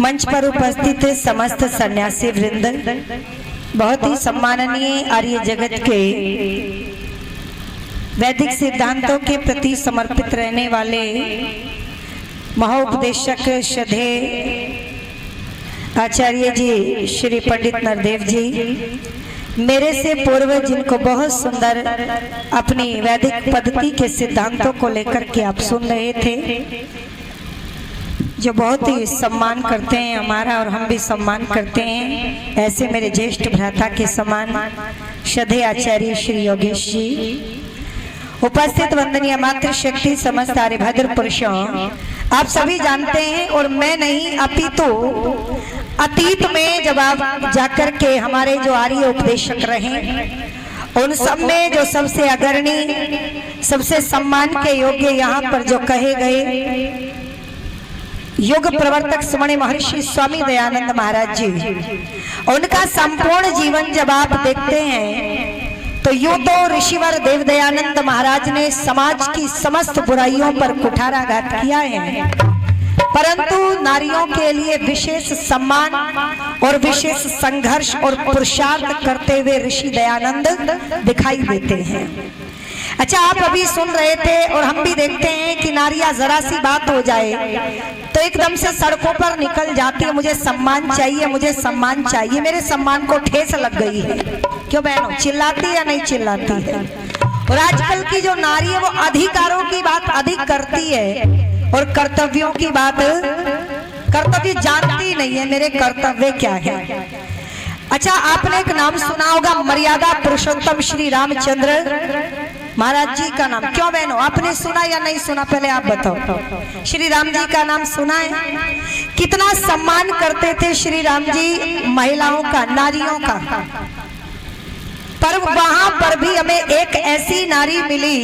मंच पर उपस्थित समस्त सन्यासी वृंद, बहुत ही सम्माननीय आर्य जगत के वैदिक सिद्धांतों के प्रति समर्पित रहने वाले महोपदेशक श्रद्धेय आचार्य जी श्री पंडित नरदेव जी, मेरे से पूर्व जिनको बहुत सुंदर अपनी वैदिक पद्धति के सिद्धांतों को लेकर के आप सुन रहे थे, जो बहुत ही सम्मान करते हैं हमारा और हम भी सम्मान करते हैं, ऐसे मेरे ज्येष्ठ भ्राता के समान श्रद्धेय आचार्य श्री योगेश जी, उपस्थित वंदनीय मातृशक्ति समस्त आर्यभद्र पुरुषों, आप सभी जानते हैं और मैं नहीं अपितु अतीत में जब आप जाकर के हमारे जो आर्य उपदेशक रहे उन सब में जो सबसे अग्रणी सबसे सम्मान के योग्य यहाँ पर जो कहे गए युग प्रवर्तक स्मरणीय महर्षि स्वामी दयानंद महाराज जी, उनका संपूर्ण जीवन जब आप देखते हैं तो यूं तो ऋषिवर देव दयानंद महाराज ने समाज की समस्त बुराइयों पर कुठाराघात किया है, परंतु नारियों के लिए विशेष सम्मान और विशेष संघर्ष और पुरुषार्थ करते हुए ऋषि दयानंद दिखाई देते हैं। अच्छा, आप अभी सुन रहे थे और हम भी देखते हैं कि नारियां जरा सी बात हो जाए तो एकदम से सड़कों पर निकल जाती है, मुझे सम्मान चाहिए, मुझे सम्मान चाहिए। मेरे सम्मान को ठेस लग गई है। क्यों बहनों, चिल्लाती या नहीं चिल्लाती है? और आजकल की जो नारी है वो अधिकारों की बात अधिक करती है और कर्तव्यों की बात कर्तव्य जानती नहीं है, मेरे कर्तव्य क्या है। अच्छा, आपने एक नाम सुना होगा, मर्यादा पुरुषोत्तम श्री रामचंद्र महाराज जी का नाम। क्यों बहनों, आपने सुना या नहीं सुना? पहले आप बताओ। श्री राम जी का नाम सुना है? कितना सम्मान करते थे श्री राम जी महिलाओं का, नारियों का। पर वहां पर भी हमें एक ऐसी नारी मिली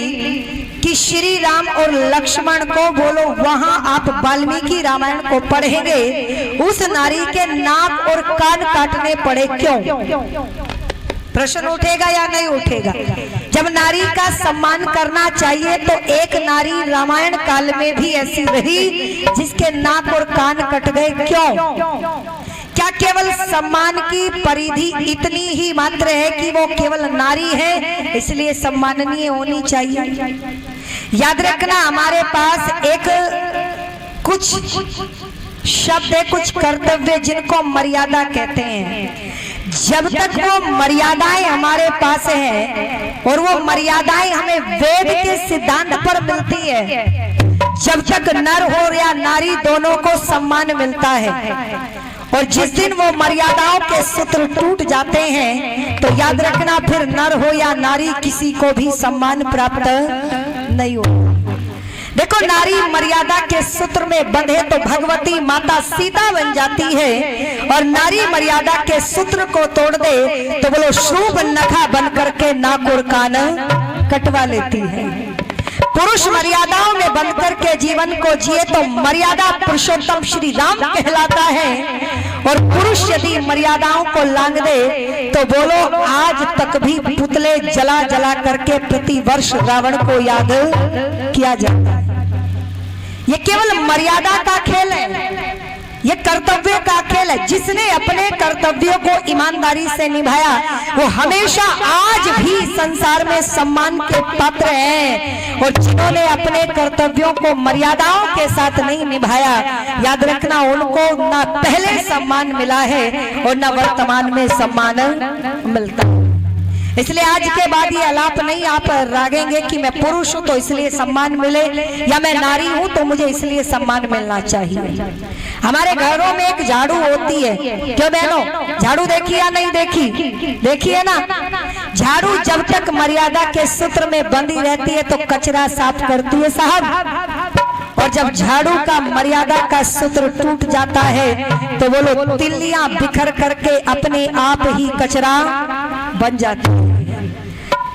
कि श्री राम और लक्ष्मण को बोलो, वहां आप वाल्मीकि रामायण को पढ़ेंगे, उस नारी के नाक और कान काटने पड़े। क्यों? प्रश्न उठेगा या नहीं उठेगा? जब नारी का सम्मान करना चाहिए तो एक नारी रामायण काल में भी ऐसी रही जिसके नाक और कान कट गए। क्यों? क्या केवल सम्मान की परिधि इतनी ही मात्र है कि वो केवल नारी है इसलिए सम्माननीय होनी चाहिए? याद रखना, हमारे पास एक कुछ शब्द है, कुछ कर्तव्य जिनको मर्यादा कहते हैं। जब तक वो मर्यादाएं हमारे पास है और वो मर्यादाएं हमें वेद के सिद्धांत पर मिलती है, जब तक नर हो या नारी दोनों को सम्मान मिलता है। और जिस दिन वो मर्यादाओं के सूत्र टूट जाते हैं तो याद रखना, फिर नर हो या नारी किसी को भी सम्मान प्राप्त नहीं हो। देखो, नारी मर्यादा के सूत्र में बंधे तो भगवती माता सीता बन जाती है, और नारी मर्यादा के सूत्र को तोड़ दे तो बोलो शुभ नखा बन करके नाक और कान कटवा लेती है। पुरुष मर्यादाओं में बंध करके जीवन को जिए तो मर्यादा पुरुषोत्तम श्री राम कहलाता है, और पुरुष यदि मर्यादाओं को लांग दे तो बोलो आज तक भी पुतले जला जला करके प्रति वर्ष रावण को याद किया जाता है। ये केवल मर्यादा का खेल है, ये कर्तव्य का खेल है। जिसने अपने कर्तव्यों को ईमानदारी से निभाया वो हमेशा आज भी संसार में सम्मान के पात्र हैं, और जिन्होंने अपने कर्तव्यों को मर्यादाओं के साथ नहीं निभाया, याद रखना उनको ना पहले सम्मान मिला है और ना वर्तमान में सम्मान मिलता है। इसलिए आज के बाद ये आलाप नहीं आप रागेंगे कि मैं पुरुष हूं तो इसलिए सम्मान मिले, या मैं नारी हूं तो मुझे इसलिए सम्मान मिलना चाहिए। हमारे घरों में एक झाड़ू होती है। क्यों बहनों, झाड़ू देखी या नहीं देखी? देखी है ना? झाड़ू जब तक मर्यादा के सूत्र में बंधी रहती है तो कचरा साफ करती है साहब, और जब झाड़ू का मर्यादा का सूत्र टूट जाता है तो बोलो तिल्लियां बिखर करके अपने आप ही कचरा बन जाती है।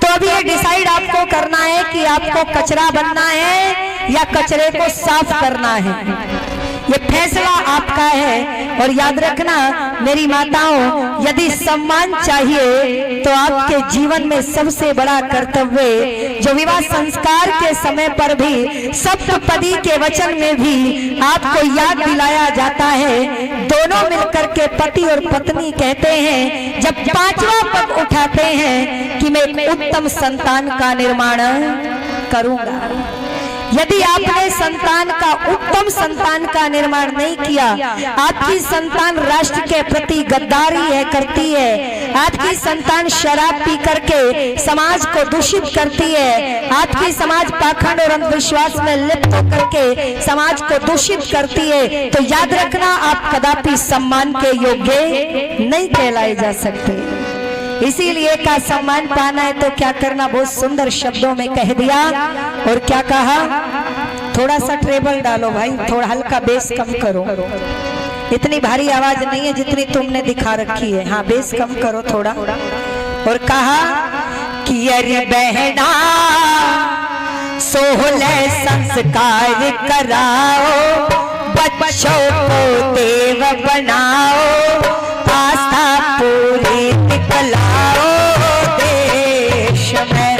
तो अभी ये डिसाइड आपको करना है कि आपको कचरा बनना है या कचरे को साफ करना है। ये फैसला आपका है और याद रखना मेरी माताओं, यदि सम्मान चाहिए तो आपके जीवन में सबसे बड़ा कर्तव्य जो विवाह संस्कार के समय पर भी सप्तपदी के वचन में भी आपको याद दिलाया जाता है। दोनों मिलकर के पति और पत्नी कहते हैं जब पांचवा पग उठाते हैं कि मैं उत्तम संतान का निर्माण करूंगा। यदि आपने संतान का उत्तम संतान का निर्माण नहीं किया, आपकी संतान राष्ट्र के प्रति गद्दारी है करती है, आपकी संतान शराब पी करके समाज को दूषित करती है, आपकी समाज पाखंड और अंधविश्वास में लिप्त होकर के समाज को दूषित करती है, तो याद रखना आप कदापि सम्मान के योग्य नहीं कहलाए जा सकते। इसीलिए का सम्मान पाना है तो क्या करना, बहुत सुंदर शब्दों में कह दिया। और क्या कहा, थोड़ा सा ट्रेबल डालो भाई, थोड़ा हल्का बेस कम करो, इतनी भारी आवाज नहीं है जितनी तुमने दिखा रखी है, हाँ बेस कम करो थोड़ा। और कहा कि अरे बहना 16 संस्कार कराओ, बच्चों को देव बनाओ, आस्था पूरी दिखलाओ देश में।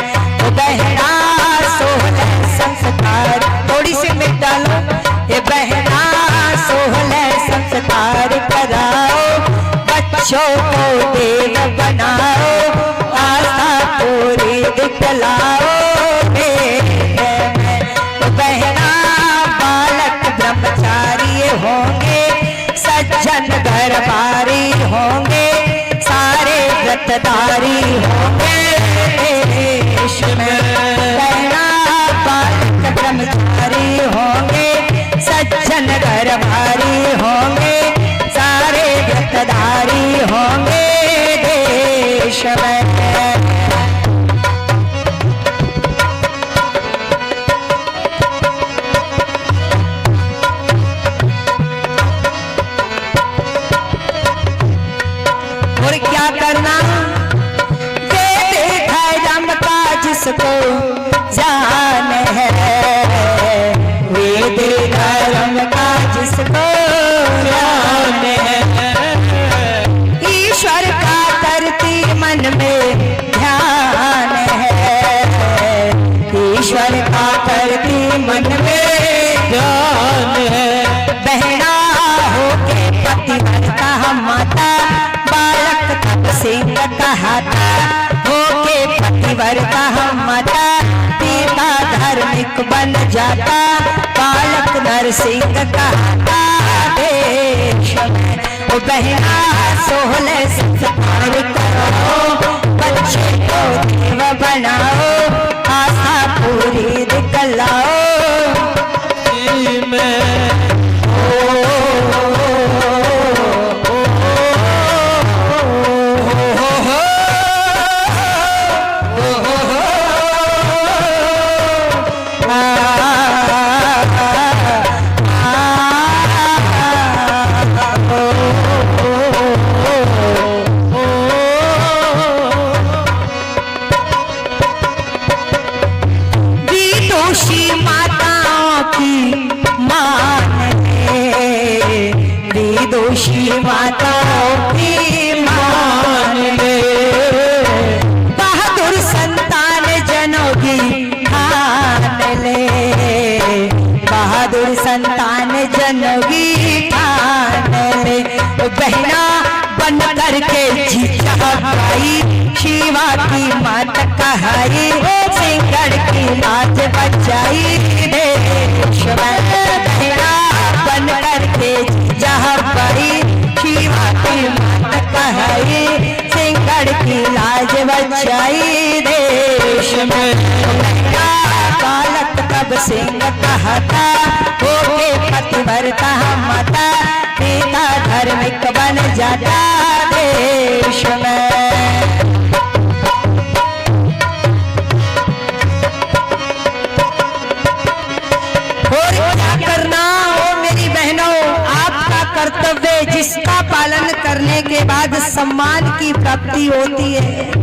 बहना 16 संस्कार, थोड़ी सी मिट डालो, ये बहना 16 संस्कार कराओ, बच्चों को देव बनाओ, आस्था पूरी दिखलाओ। बहना बालक ब्रह्मचारी होंगे, सज्जन घरबारी होंगे, सारे व्रतधारी होंगे देश में। बहना बालक ब्रह्मचारी होंगे, सज्जन घरबारी होंगे, सारे व्रतधारी होंगे देश में। और क्या करना, वेद धर्म का जिसको जान है, वेद धर्म का जिसको जान है, ईश्वर का करती मन में ध्यान है, ईश्वर का करती मन में ध्यान है। बहना हो के पतिव्रता माता, बालक तब सिंह कहता, होके पतिव्रता माता, पिता धार्मिक बन जाता, बालक नरसिंह कहता देश में। ओ बहना 16 संस्कार करो, बच्चे को देव बनाओ, आस्था पूरी दिखलाओ। दोषी माताओं की मान ले, बहादुर संतान जनों की ठान ले, बहादुर संतान जनों की ठान ले। बहना बन करके जीजा भाई, शिवा की मात कहाई, सिंगड़ की लाज बचाई देश में। बहना बन करके जहाँ भाई, शिवा की मात कहाई, सिंगड़ की लाज बचाई देश में। बालक तब सिंह कहता, होके पतिव्रता माता, पिता धार्मिक बन जाता देश में। और क्या करना हो मेरी बहनों, आपका कर्तव्य जिसका पालन करने के बाद सम्मान की प्राप्ति होती है।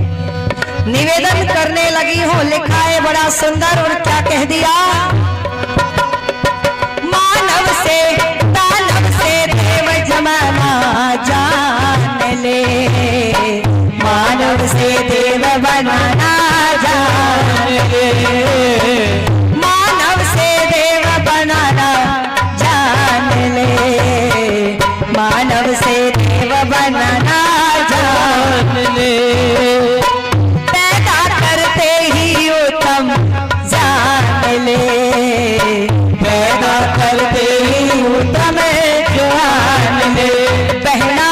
निवेदन करने लगी हो, लिखा है बड़ा सुंदर, और क्या कह दिया, मानव से दानव से देव जमाना, मानव से देव बनना जान ले, पैदा करते ही उत्तम जान ले, पैदा करते ही उत्तम जान ले। बहना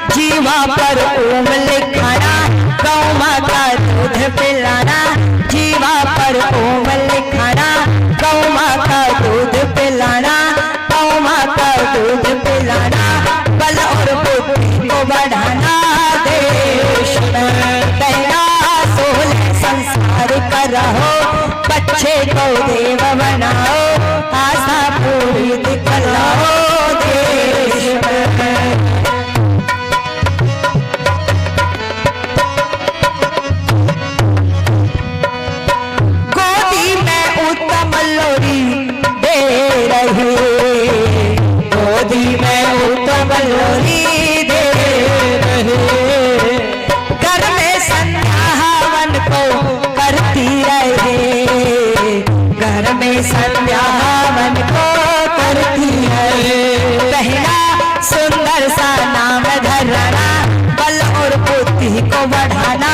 जीवा पर ओम लिखाना, गौ माता दूध पिलाना, जीवा पर ओम लिखाना, गौ माता दूध पिलाना, गौ माता दूध पिलाना, बल और बुद्धि को बढ़ाना देश में। बहना सोल संसार कर रहो, बच्चे को देव बनाओ, आशा पूरी दिखलाओ देश में। गोदी में उत्तम लोरी दे रही, गोदी में उत्तम लोरी दे रहे, घर में संध्या हवन को करती रहे, घर में संध्या हवन को करती रहे। बहना सुंदर सा नाम धरना, बल और बुद्धि को बढ़ाना,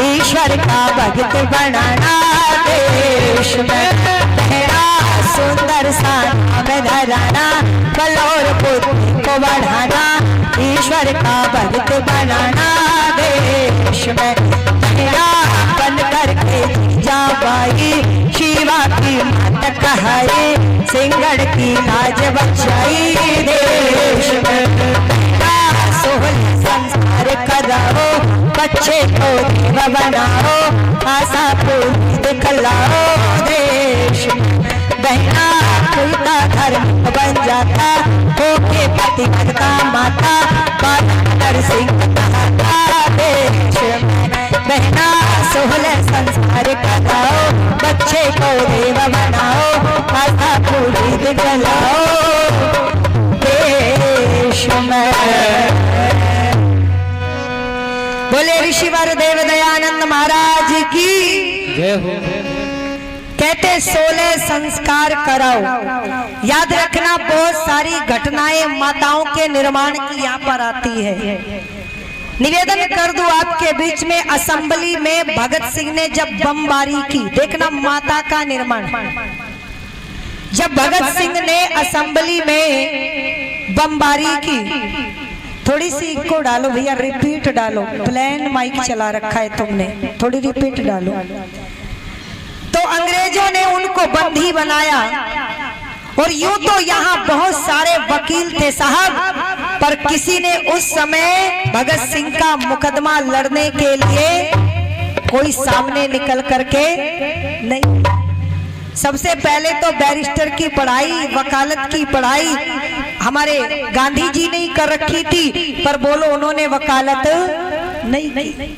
ईश्वर का भक्त बनाना देश में। बहना सुंदर सा नाम धरना, बल और बुद्धि को बढ़ाना, ईश्वर का भक्त बनाना देश में। बहना बन करके जा बाई, शिवा की मात कहाई, सिंगड़ की लाज बचाई देश में। सोहल संसार कराओ, बच्चे को देव बनाओ, आशा पूरी दिखलाओ देश में। बहना खुलता धर्म बन जाता, होके पतिव्रता माता, बादर सिंह कहाता देश में। बहना सोहल संसार कराओ, बच्चे को देव बनाओ, आशा पूरी दिखलाओ देश में। बोले ऋषिवर देव दयानंद महाराज की जय हो। कहते 16 संस्कार कराओ। याद रखना, बहुत सारी घटनाएं माताओं के निर्माण की यहाँ पर आती है। निवेदन कर दूं आपके बीच में, असेंबली में भगत सिंह ने जब बमबारी की, देखना माता का निर्माण, जब भगत सिंह ने असेंबली में बमबारी की, थोड़ी सी इको डालो भैया, रिपीट डालो, प्लेन माइक चला रखा है तुमने, थोड़ी रिपीट डालो। तो अंग्रेजों ने उनको बंदी बनाया, और यूं तो यहाँ बहुत सारे वकील थे साहब, पर किसी ने उस समय भगत सिंह का मुकदमा लड़ने के लिए कोई सामने निकल करके नहीं। सबसे पहले तो बैरिस्टर की पढ़ाई, वकालत की पढ़ाई हमारे गांधी जी ने ही कर रखी थी, पर बोलो उन्होंने वकालत नहीं की।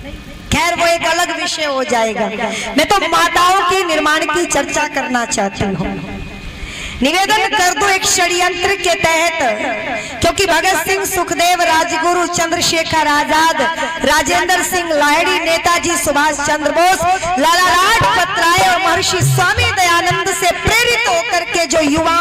खैर वो एक अलग विषय हो जाएगा। मैं तो माताओं के निर्माण की चर्चा करना चाहती हूँ। निवेदन कर दो, एक षड्यंत्र के तहत, क्योंकि भगत सिंह, सुखदेव, राजगुरु, चंद्रशेखर आजाद, राजेंद्र सिंह लाहिड़ी, नेताजी सुभाष चंद्र बोस, लाला लाजपत राय और महर्षि स्वामी दयानंद से प्रेरित होकर के जो युवा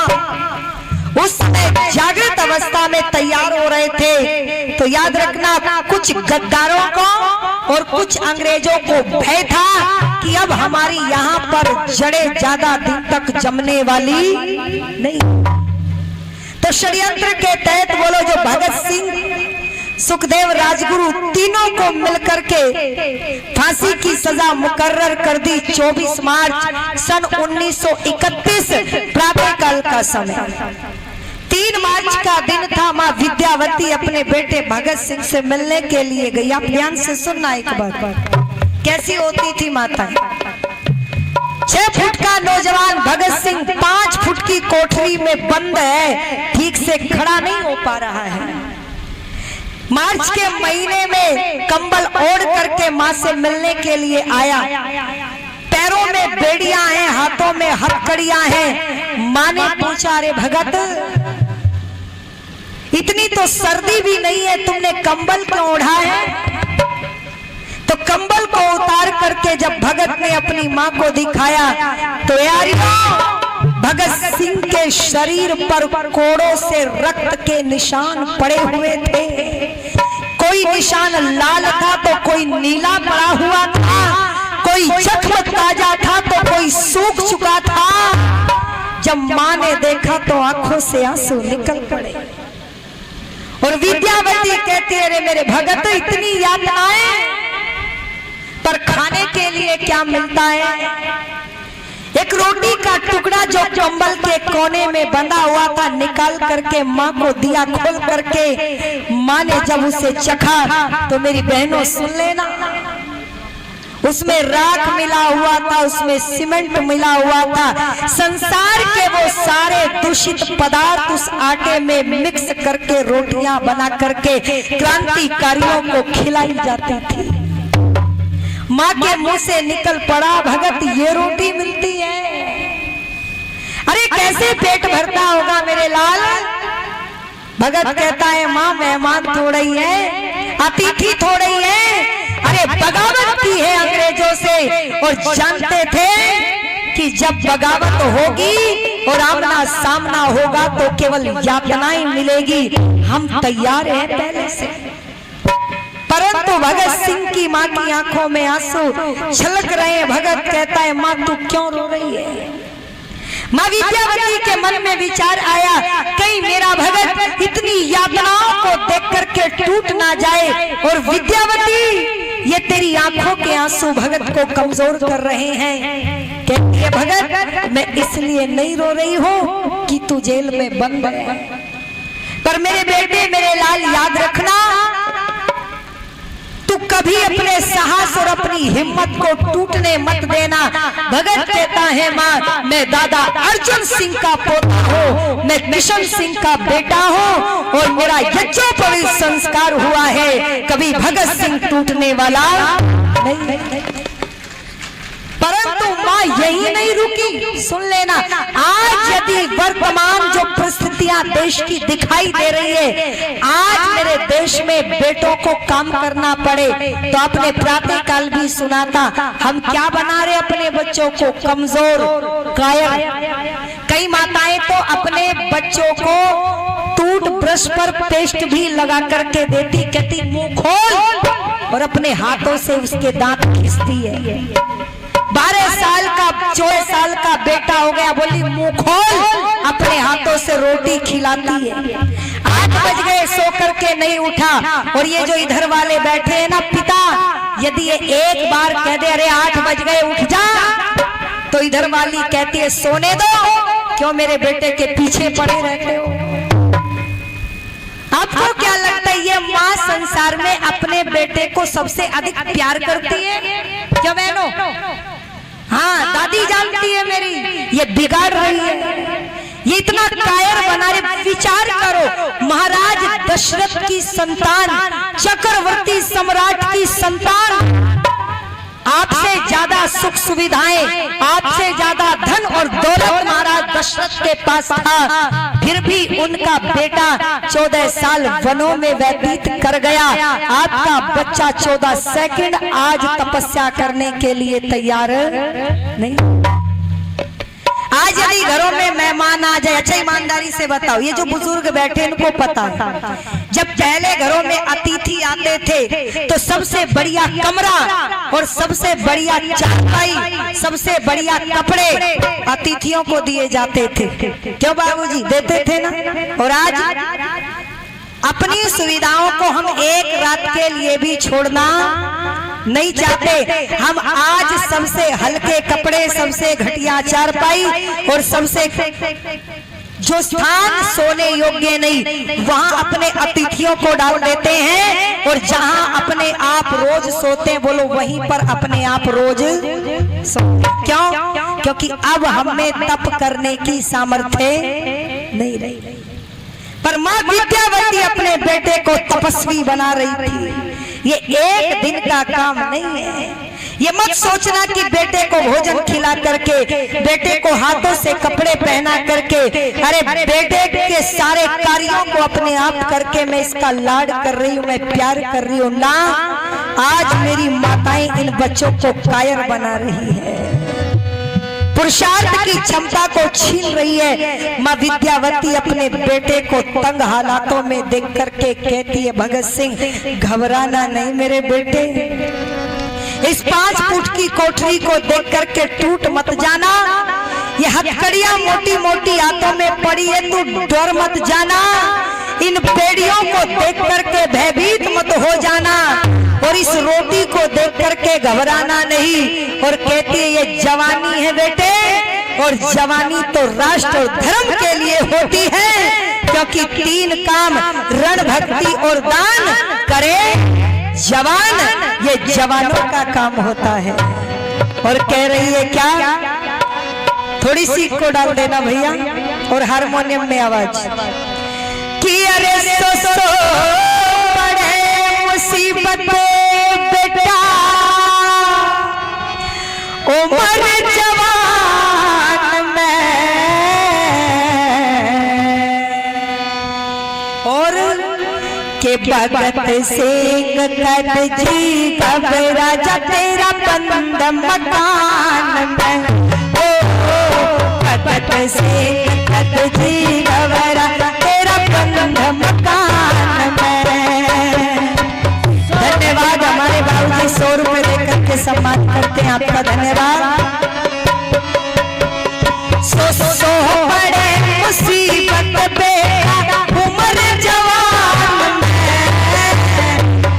उस समय जागृत अवस्था में तैयार हो रहे थे, तो याद रखना कुछ गद्दारों को और कुछ अंग्रेजों को भय था कि अब हमारी यहाँ पर जड़ें ज्यादा दिन तक जमने वाली नहीं। तो षड्यंत्र के तहत बोलो, जो भगत सिंह, सुखदेव, राजगुरु तीनों को मिलकर के फांसी की सजा मुकर्रर कर दी। 24 मार्च सन 1931 प्रातःकाल का समय, 3 मार्च का दिन था। माँ विद्यावती अपने बेटे भगत सिंह से मिलने के लिए गई। आप ध्यान से सुनना एक बात, कैसी होती थी माता। 6 फुट का नौजवान भगत सिंह 5 फुट की कोठरी में बंद है, ठीक से खड़ा नहीं हो पा रहा है। मार्च के महीने में कंबल ओढ़ करके माँ से मिलने के लिए आया। पैरों में बेड़ियां हैं, हाथों में हथकड़ियां हैं। माँ ने पूछा, अरे भगत, इतनी तो सर्दी भी नहीं है, तुमने कंबल क्यों ओढ़ा है? तो कंबल को उतार करके जब भगत ने अपनी माँ को दिखाया, तो यारियों भगत सिंह के शरीर पर कोड़ों से रक्त के निशान पड़े हुए थे। कोई निशान लाल था तो कोई नीला पड़ा हुआ था, कोई जख्म ताजा था तो कोई सूख चुका था। जब मां ने देखा तो आंखों से आंसू निकल पड़े और विद्यावती कहती है, अरे मेरे भगत, इतनी यातनाएं, पर खाने के लिए क्या मिलता है? एक रोटी का टुकड़ा जो कंबल के कोने में बंधा हुआ था निकाल करके माँ को दिया। खोल करके माँ ने जब उसे चखा तो मेरी बहनों सुन लेना, उसमें राख मिला हुआ था, उसमें सीमेंट मिला हुआ था। संसार के वो सारे दूषित पदार्थ उस आटे में मिक्स करके रोटियां बना करके क्रांतिकारियों को खिलाई जाती थी। माँ के मुंह से निकल पड़ा, भगत ये रोटी मिलती है? अरे कैसे पेट भरता होगा मेरे लाल? भगत कहता है, माँ मेहमान थोड़ा ही है, अतिथि थोड़ा ही है। अरे बगावत की है अंग्रेजों से, और जानते थे कि जब बगावत होगी और आमना सामना होगा तो केवल यातनाएं मिलेगी। हम तैयार हैं पहले से। परंतु भगत सिंह की माँ की आंखों में आंसू छलक रहे हैं। भगत कहता है, माँ तू क्यों रो रही है? माँ विद्यावती के मन में विचार आया, कहीं मेरा भगत इतनी यातनाओं को देख करके टूट ना जाए। और विद्यावती, ये तेरी आंखों के आंसू भगत को कमजोर कर रहे हैं। कहती है, भगत मैं इसलिए नहीं रो रही हूँ कि तू जेल में बंद है, पर मेरे बेटे, मेरे लाल, याद रखना, तू कभी अपने साहस और अपनी हिम्मत को टूटने मत देना। भगत कहता है, माँ मैं दादा अर्जुन सिंह का पोता हूँ, मैं किशन सिंह का बेटा हूँ और मेरा यज्ञोपवीत संस्कार हुआ है, कभी भगत सिंह टूटने वाला नहीं। परंतु माँ यही नहीं रुकी, सुन लेना, आज यदि वर्तमान जो परिस्थितियां देश की दिखाई दे रही है, आज मेरे देश में बेटों को काम करना पड़े तो आपने प्रातः काल भी सुना था, हम क्या बना रहे अपने बच्चों को? कमजोर, कायर। कई माताएं तो अपने बच्चों को टूट ब्रश पर पेस्ट भी लगा करके देती, कहती मुंह खोल, और अपने हाथों से उसके दांत खींचती है। 12 साल का 14 साल का बेटा हो गया, बोली मुंह खोल, अपने हाथों से रोटी खिलाती है। 8 बज गए, सो करके नहीं उठा। और ये जो इधर वाले बैठे हैं ना पिता, यदि ये एक बार कह दे, अरे 8 बज गए उठ जा, तो इधर वाली कहती है सोने दो, क्यों मेरे बेटे के पीछे पड़े रहते हो? आपको क्या लगता है ये माँ संसार में अपने बेटे को सबसे अधिक प्यार करती है? क्या बहनों? हाँ, दादी जानती है मेरी, ये बिगाड़ रही है, ये इतना कायर बना रहे। विचार करो, महाराज दशरथ की संतान, चक्रवर्ती सम्राट की संतान, आपसे ज्यादा सुख सुविधाएं, आपसे ज्यादा धन और दौलत महाराज दशरथ के पास था, फिर भी उनका बेटा 14 साल वनों में व्यतीत कर गया। आपका बच्चा 14 सेकंड आज तपस्या करने के लिए तैयार नहीं। आज यदि घरों में मेहमान आ जाए, अच्छा ईमानदारी से बताओ, ये जो बुजुर्ग बैठे इनको पता है, जब पहले घरों में अतिथि आते थे तो सबसे बढ़िया कमरा और सबसे बढ़िया चारपाई, सबसे बढ़िया कपड़े अतिथियों को दिए जाते थे। क्यों बाबूजी? देते थे ना। और आज अपनी सुविधाओं को हम एक रात के लिए भी छोड़ना नहीं चाहते। हम आज सबसे हल्के कपड़े, सबसे घटिया चारपाई और सबसे जो स्थान सोने योग्य नहीं, वहां अपने अतिथियों को डाल देते हैं, और जहां अपने आप रोज सोते हैं, बोलो वहीं पर अपने आप रोज सोते। क्यों? क्योंकि अब हमें तप करने की सामर्थ्य नहीं रही। पर माँ विद्यावती अपने बेटे को तपस्वी बना रही थी। ये एक दिन का काम नहीं है। ये मत सोचना कि बेटे को भोजन खिला करके, बेटे को हाथों से कपड़े पहना करके, अरे बेटे के सारे कार्यों को अपने आप करके मैं इसका लाड कर रही हूँ, मैं प्यार कर रही हूँ ना। आज मेरी माताएं इन बच्चों को कायर बना रही है। पुरुषार्थ की क्षमता को छीन रही है। माँ विद्यावती अपने बेटे को तंग हालातों में देख करके कहती है, भगत सिंह घबराना नहीं मेरे बेटे, इस 5 फुट की कोठरी को देख करके टूट मत जाना। ये हथकड़ियां मोटी मोटी हाथों में पड़ी है, तू डर मत जाना। इन बेड़ियों को देख करके भयभीत मत हो जाना, और इस रोटी को देख करके घबराना नहीं। और कहती है ये जवानी है बेटे, और जवानी तो राष्ट्र और धर्म के लिए होती है, क्योंकि 3 काम रण भक्ति और दान करे जवान, ये जवानों का काम होता है। और कह रही है क्या, थोड़ी सी को डाल देना भैया, और हारमोनियम में आवाज कि अरे सो बड़े मुसीबत बेटा, उम्र जवान में, और के भगत सिंह कर जी घबरा जा तेरा बंद मकान में, भगत सिंह कर जी घबरा तेरा बंद मकान में। धन्यवाद, हमारे बाबूजी 100 रुपए देकर के सम्मान करते हैं, आपका धन्यवाद। सो बड़े मुसीबत बेटा उम्र जवान में,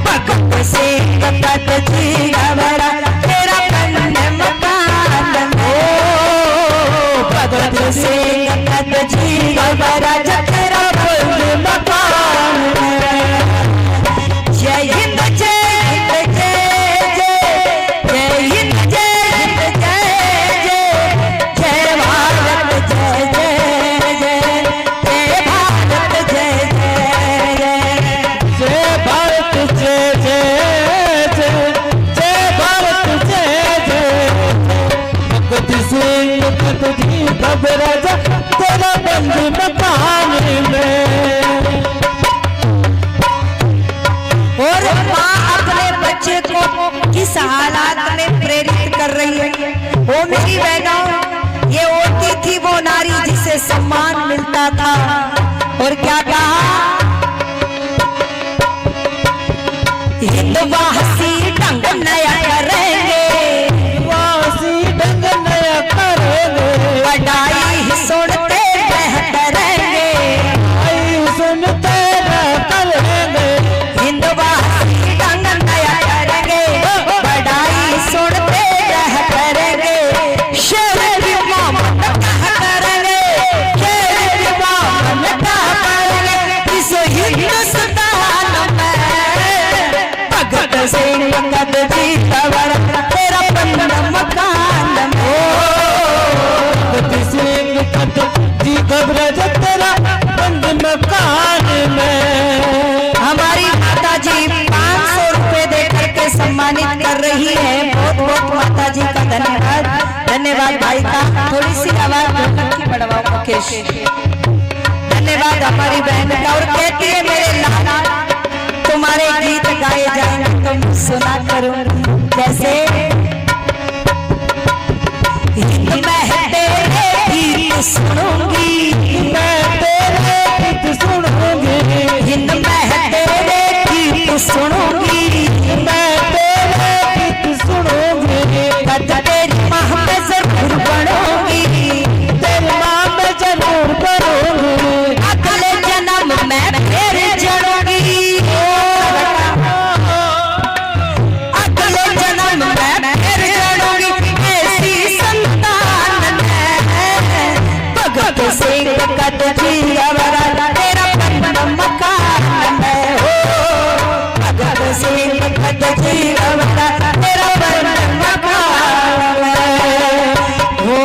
भगत सिंह कर जी घबरा तेरा बंद मकान में, भगत सिंह कर जी घबरा तेरा बंद मकान में। जय हिंद जय हिंद जय जय, जय हिंद जय हिंद जय जय, जय भारत जय जय जय, जय भारत जय जय जय, जय भारत जय जय जय, जय भारत जय जय। भगत सिंह कर जी घबरा जा तेरा बंद मकान में। और माँ अपने बच्चे को किस हालात में प्रेरित कर रही है। वो मेरी बहनों, ये होती थी वो नारी जिसे सम्मान मिलता था, और क्या कहा, हिंदवा हंसी ढंग नया करेंगे, वासी ढंग नया करेंगे, बड़ाई सुनते करेंगे, आई सुनते करेंगे, हिंदवा हंसी ढंग नया करेंगे, बड़ाई सुनते करेंगे, शेर की मामत करेंगे, शेर की मामत करेंगे, इस हिंदुस्तान में भगत सिंह कर जी घबरा तेरा बंद मकान में, भगत सिंह कर जी घबरा जा तेरा बंद मकान में। हमारी माता जी 500 रुपए देकर के सम्मानित कर रही है। बहुत बहुत माता जी का धन्यवाद। धन्यवाद भाई का, थोड़ी सी आवाज ढोलक की बढ़वाओ मुकेश। धन्यवाद हमारी बहन का। और कहती है मेरे लाला तुम्हारे गीत गाए जाएंगे तुम सुना करो, जैसे मैं तेरे गीत सुनूंगी, मैं तेरे गीत सुनूंगी, हिंद में तेरे गीत सुनूंगी, मैं तेरे गीत सुनूंगी, तेरी माँ पे जरूर बनूंगी, तेरी माँ में जरूर करूंगी, अगले जन्म में फिर जड़ूंगी, अगले जन्म में फिर जड़ूंगी, ऐसी संतान है भगत सिंह कर जी घबरा तेरा बंद मकान में, हो भगत सिंह कर जी घबरा तेरा बंद मकान में, हो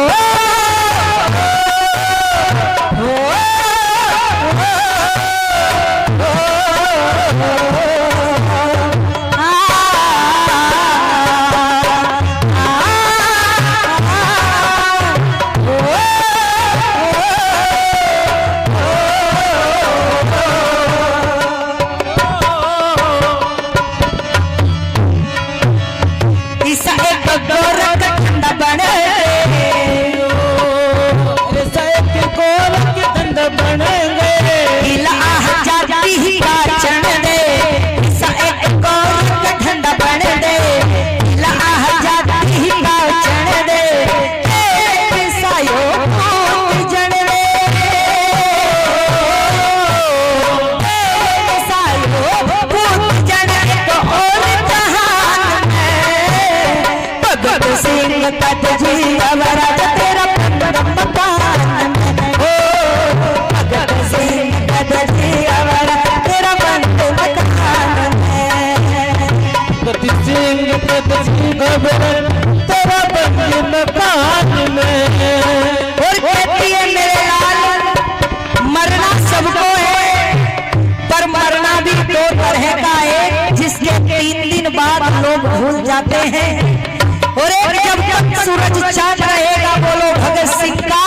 खबर तेरा बंद मकान में। और कहती है मेरे लाल मरना सबको है, पर मरना भी दो तरह का है, जिसके 3 दिन बाद लोग भूल जाते हैं। और एक जब तक सूरज चांद रहेगा बोलो भगत सिंह का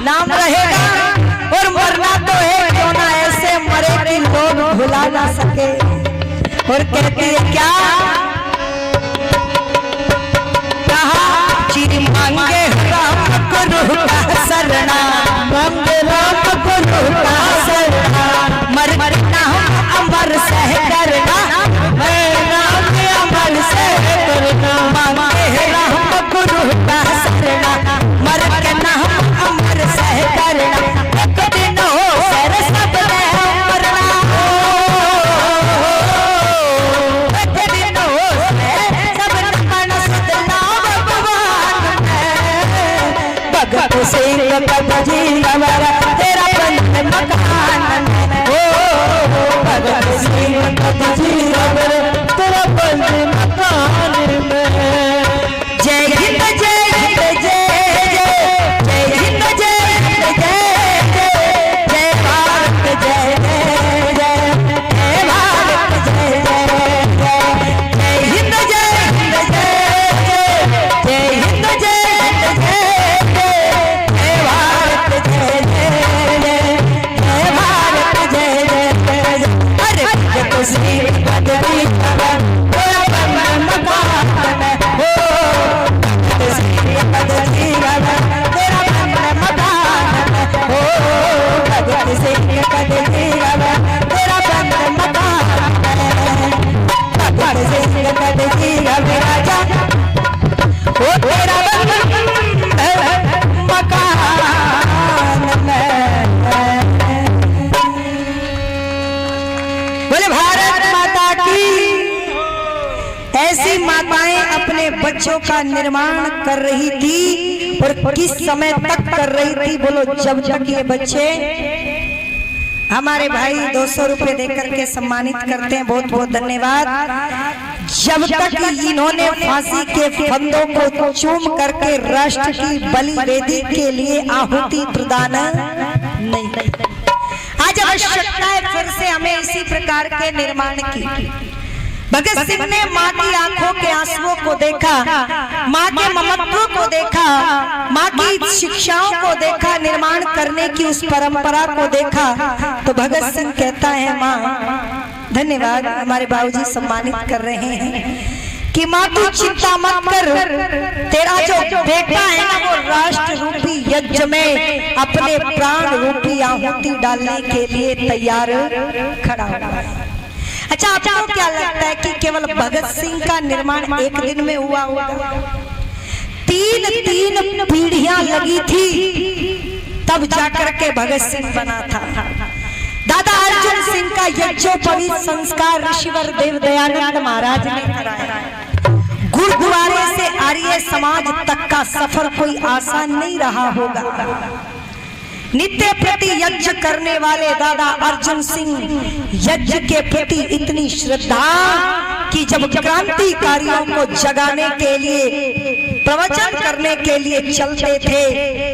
नाम रहेगा। और मरना तो है क्यों ना ऐसे मरे कि लोग भुला ना सके। और कहती है क्या कहा चिर मांगे राम गुरु का शरणा, मांगे राम गुरु का शरणा, मरना अमर सह करना, नाम अमल से करना। मांगे राम गुरु का शरणा, मरना अमर सह करना। एक दिन हो सर सब मरना, एक दिन हो सब मरना सदना भगवान भगत सिंह भगत जी तेरा बंद मकान हो। भगत सिंह भगत जी तेरा बंद मकान में। जय हिंद जय हिंद जय जय, जय हिंद जय हिंद जय जय, जय भारत जय जय जय, जय भारत जय जय जय, जय हिंद जय हिंद जय जय, जय हिंद जय हिंद जय जय, जय भारत जय जय जय, जय भारत जय जय जय। अरे भगत सिंह भगत जी तेरा बंद मकान हो। भगत सिंह भगत जी तेरा बंद मकान हो। भगत सिंह भगत जी तेरा बंद मकान, भगत सिंह भगत जी राजा हो तेरा बंद मकान में। बोले भारत माता की। ऐसी माताएं अपने बच्चों का निर्माण कर रही थी, और किस समय तक कर रही थी बोलो जब तक ये बच्चे हमारे भाई 200 रुपए देकर के सम्मानित करते हैं, बहुत बहुत धन्यवाद। जब तक इन्होंने फांसी के फंदों को चूम करके राष्ट्र की बलि वेदी के लिए आहुति प्रदान नहीं। आज आवश्यकता है फिर से हमें इसी प्रकार के निर्माण की। भगत सिंह ने माँ की आंखों के आंसुओं को देखा, माँ के ममत्व को देखा, माँ की शिक्षाओं को देखा, निर्माण करने की उस परंपरा को देखा। तो भगत सिंह कहता है माँ धन्यवाद, हमारे बाबूजी सम्मानित कर रहे हैं कि माँ तू चिंता मत कर, तेरा जो बेटा है ना वो राष्ट्र रूपी यज्ञ में अपने प्राण रूपी आहुति डालने के लिए तैयार खड़ा हुआ है। अच्छा आपको क्या लगता है कि केवल भगत सिंह का निर्माण एक दिन में हुआ होगा? 3 पीढ़ियां लगी थी तब जाकर के भगत सिंह बना था। दादा अर्जुन सिंह का यज्ञोपवीत संस्कार ऋषिवर देव दयानंद महाराज ने कराया। गुरुद्वारे से आर्य समाज तक का सफर कोई आसान नहीं रहा होगा। नित्य प्रति यज्ञ करने वाले दादा अर्जुन सिंह यज्ञ के प्रति इतनी श्रद्धा कि जब क्रांतिकारियों को जगाने के लिए प्रवचन करने के लिए चलते थे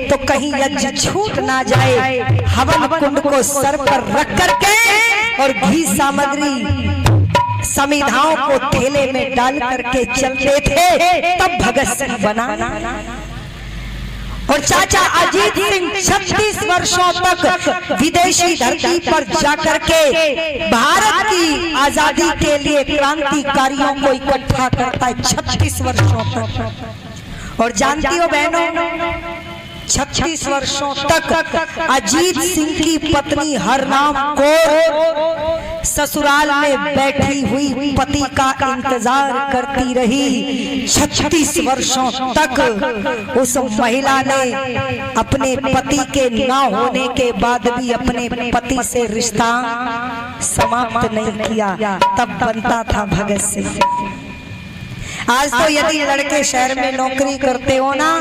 तो कहीं यज्ञ छूट ना जाए, हवन कुंड को सर पर रख करके और घी सामग्री समिधाओं को थैले में डाल करके चलते थे, तब भगत सिंह बना। और चाचा अजीत सिंह 36 वर्षों तक विदेशी धरती पर जाकर के भारत की आजादी के लिए क्रांतिकारियों को इकट्ठा करता है 36 वर्षों तक। और जानती हो बहनों 36 वर्षों तक अजीत सिंह की पत्नी हरनाम कौर ससुराल में बैठी हुई पति का इंतजार करती रही। 36 वर्षों तक उस महिला ने अपने पति के ना होने के बाद भी अपने पति से रिश्ता समाप्त नहीं किया, तब बनता था भगत सिंह। आज तो यदि लड़के शहर में नौकरी करते हो ना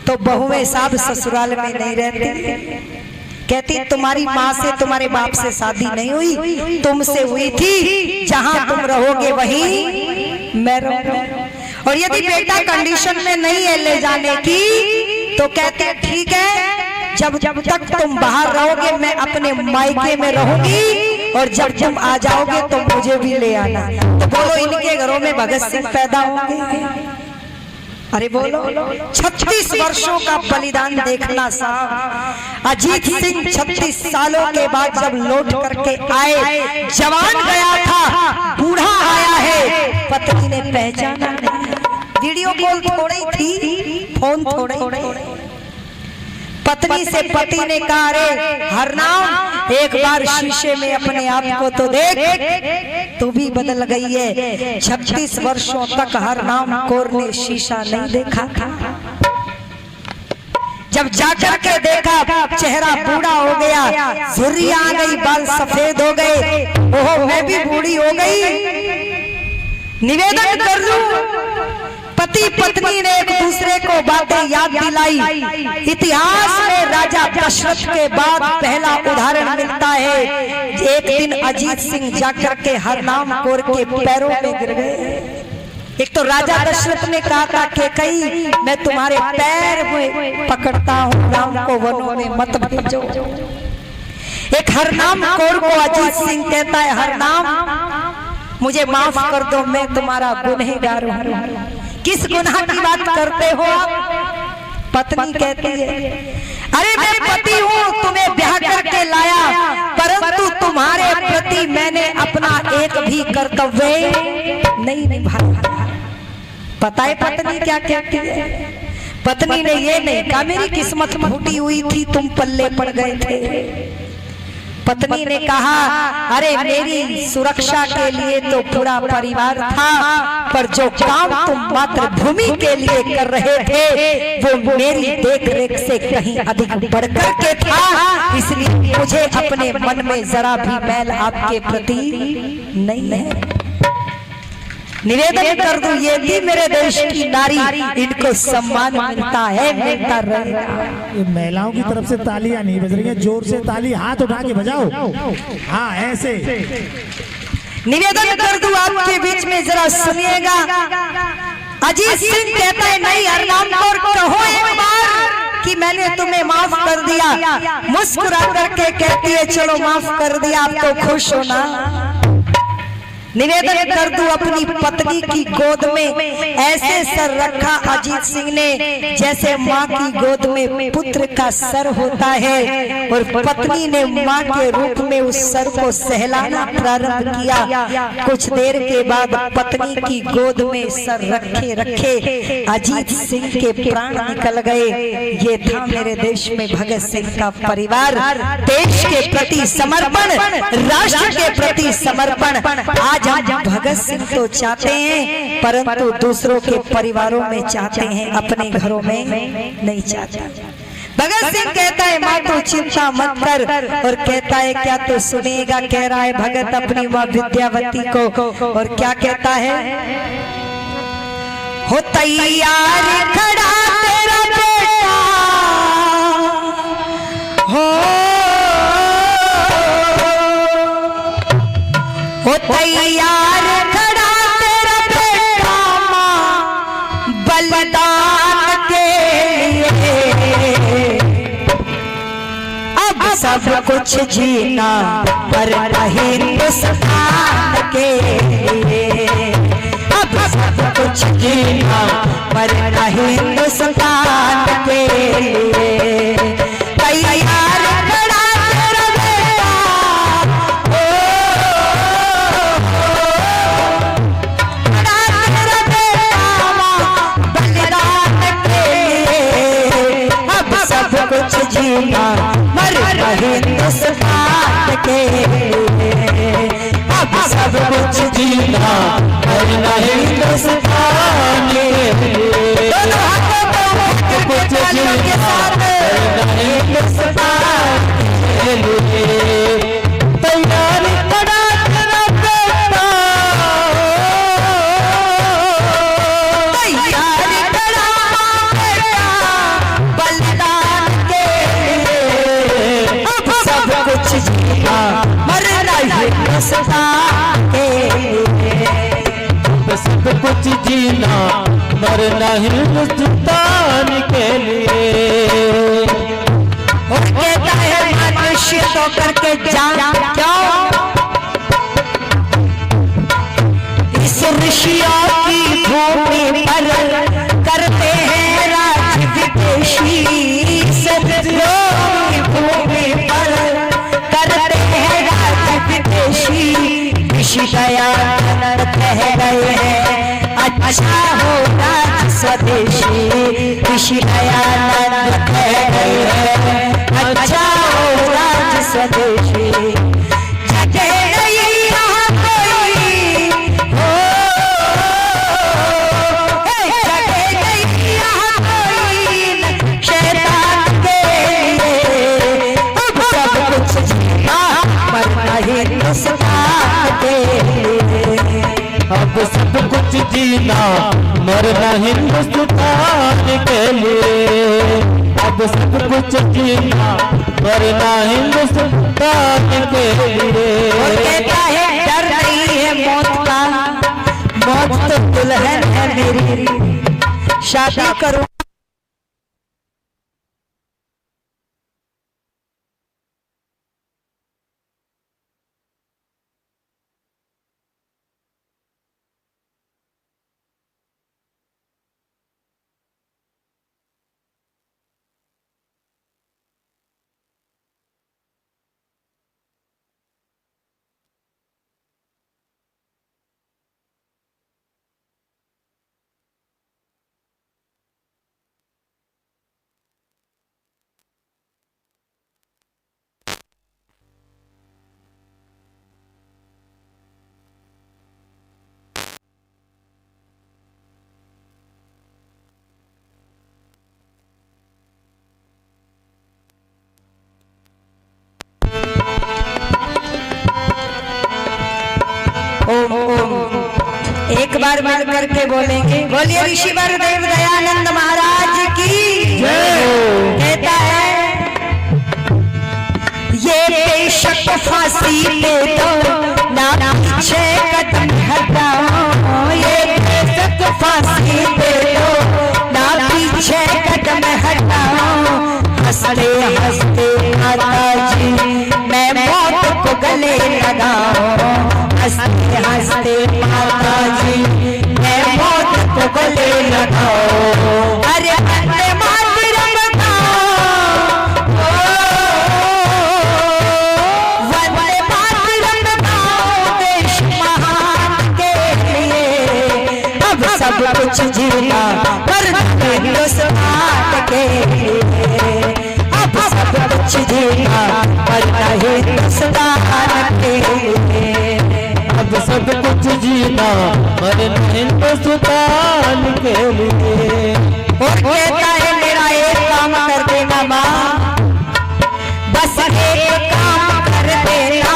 तो बहुएं साहब ससुराल में नहीं रहते। कहती तुम्हारी माँ से तुम्हारे बाप से शादी नहीं हुई, तुमसे हुई थी, जहाँ तुम रहोगे वहीं मैं रहूं। और यदि बेटा कंडीशन में नहीं है ले जाने की तो कहते हैं ठीक है, जब तक तुम बाहर रहोगे मैं अपने मायके में रहूंगी और जब तुम आ जाओगे तो मुझे भी ले आना। तो बोलो इनके घरों में भगत सिंह पैदा होंगे? अरे बोलो, 36 वर्षों का बलिदान देखना साहब। अजीत सिंह 36 सालों के बाद जब लौट करके आए, जवान गया था, बूढ़ा आया है, पत्नी ने पहचाना नहीं। वीडियो कॉल थोड़ी थी, फोन थोड़े। पत्नी से पति ने कहा, अरे हरनाम एक बार शीशे में अपने आप को तो देख, तू भी बदल गई है। 36 वर्षों तक हरनाम कौर ने शीशा नहीं देखा था। जब जाकर के देखा चेहरा बूढ़ा हो गया, झुर्रियां आ गई, बाल सफेद हो गए, ओहो मैं भी बूढ़ी हो गई। निवेदन कर लूं, पति पत्नी ने एक दूसरे को बातें याद दिलाई। इतिहास में राजा दशरथ के बाद पहला उदाहरण मिलता है। एक दिन अजीत सिंह जाकर के हरनाम कौर के पैरों में गिर गए। एक तो राजा दशरथ ने कहा था कि कहीं मैं तुम्हारे पैर में पकड़ता हूँ, राम को वनों में मत भेजो। एक हरनाम कौर को अजीत सिंह कहता है, हरनाम मुझे माफ कर दो, मैं तुम्हारा गुनहगार हूँ। किस गुनाह की बात करते हो आप? पत्नी कहती है, अरे मैं पति हूँ, तुम्हें ब्याह करके लाया, परंतु तुम्हारे प्रति मैंने अपना एक भी कर्तव्य नहीं निभाया। पता है पत्नी क्या कहती है? पत्नी ने ये नहीं कहा मेरी किस्मत फूटी हुई थी, तुम पल्ले पड़ गए थे। पत्नी ने कहा, अरे मेरी सुरक्षा के लिए तो पूरा परिवार था, पर जो काम तुम मातृभूमि के लिए कर रहे थे वो मेरी देखरेख से कहीं अधिक बढ़कर के था, इसलिए मुझे अपने मन में जरा भी मैल आपके प्रति नहीं है। निवेदन कर दूं, ये भी मेरे देश की नारी, इनको सम्मान मिलता है, मिलता रहेगा। ये महिलाओं की तरफ से तालियां नहीं बज रही है, जोर से ताली हाथ उठा के बजाओ। हाँ ऐसे। निवेदन कर दूं आपके बीच में, जरा सुनिएगा। अजीत सिंह कहता है, नहीं हरनाम कौर कहो एक बार कि मैंने तुम्हें माफ कर दिया। मुस्कुरा करके कहती है, चलो माफ कर दिया, आप तो खुश हो ना। निवेदन कर दूं, अपनी पत्नी की गोद में ऐसे सर रखा अजीत सिंह ने जैसे माँ की गोद में पुत्र का सर होता है, और पत्नी ने माँ के रूप में उस सर को सहलाना प्रारंभ किया। कुछ देर के बाद पत्नी की गोद में सर रखे रखे अजीत सिंह के प्राण निकल गए। ये था मेरे देश में भगत सिंह का परिवार, देश के प्रति समर्पण, राष्ट्र के प्रति समर्पण। आज हम भगत सिंह तो चाहते हैं, परंतु दूसरों के परिवारों में चाहते हैं, अपने घरों में नहीं चाहते। भगत सिंह कहता है, माँ तू चिंता मत कर, और कहता है क्या तो सुनेगा। कह रहा है भगत अपनी माँ विद्यावती को, और क्या कहता है, हो तैयार खड़ा तेरा बेटा, हो तैयार खड़ा तेरा बेटा माँ बलिदान के लिए। अब सब कुछ जीना पर हिंदुस्तान के लिए, अब सब कुछ जीना पर हिंदुस्तान के लिए। तैयार खड़ा तेरा बेटा, कुछ जीना मर हिंदुस्तान के लिए, अब सब कुछ जीना मर हिंदुस्तान के लिए। दोनों हाथों को कुछ जीना के साथ हिंदुस्तान के लिए। तैयार खड़ा तेरा बेटा, तैयार खड़ा बेटा बलिदान कुछ जीना मरना हिंदुस्तान के लिए, सब कुछ मरना हिंदुस्तान के लिए। वो कहता है मनुष्य तो करके जान क्यों इस ऋषियों की भूमि पर करते हैं राज विदेशी। सत्यों की भूमि पर करते हैं राज विदेशी। ऋषि दयानंद कह गए हैं अच्छा हो राज स्वदेशी। ऋषि दयानंद कह गए हैं अच्छा हो राज स्वदेशी। जगे नहीं यहाँ कोई हो, जगे नहीं यहाँ कोई शैतान के लिए। अब सब कुछ जीना मरना हिंदुस्तान के लिए। अब सब कुछ जीना मरना हिंदुस्तान के लिए। अब सब कुछ जीना मरना हिंदुस्तान के लिए। और कहता है डर नहीं है मौत का, मौत तो दुल्हन है मेरी। शादी करूं ओम ओम एक बार मिल करके बोलेंगे। बोलिए ऋषि वरदेव दयानंद महाराज की जय। कहता है ये बेशक फांसी पे तो ना पीछे कदम हटाओ। ये बेशक फांसी पे तो ना पीछे कदम हटाओ। हंसते हंसते माता जी मैं मौत को गले लगाऊं। हंसते हंसते माता जी मैं मौत को गले लगाऊं। अरे वंदे मातरम गाओ, वंदे मातरम गाओ देश महान के लिए। अब सब कुछ जीना मरना हिंदुस्तान के लिए। अब सब कुछ जीना मरना हिंदुस्तान के लिए। अब सब कुछ जीना मरना हिंदुस्तान के लिए। और कहता है मेरा एक काम कर देना माँ, बस एक काम कर देना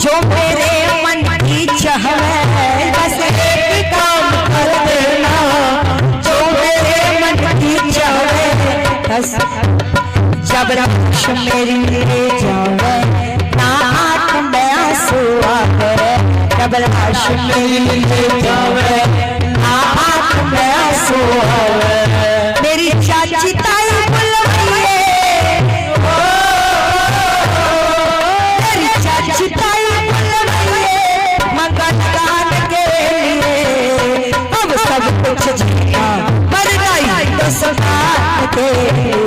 जो मेरे मन की चाह है। बस एक काम कर देना जो मेरे मन की चाह है। बस जब रक्ष मेरी ले जावे ना आँख में आंसू आवे। जब लाश मेरी ले जावे ना आँख में आंसू आवे। मेरी चाची ताई बुलवाइए, मेरी चाची ताई बुलवाइए मंगल गान के लिए। अब सब कुछ जीना मरना हिंदुस्तान के लिए।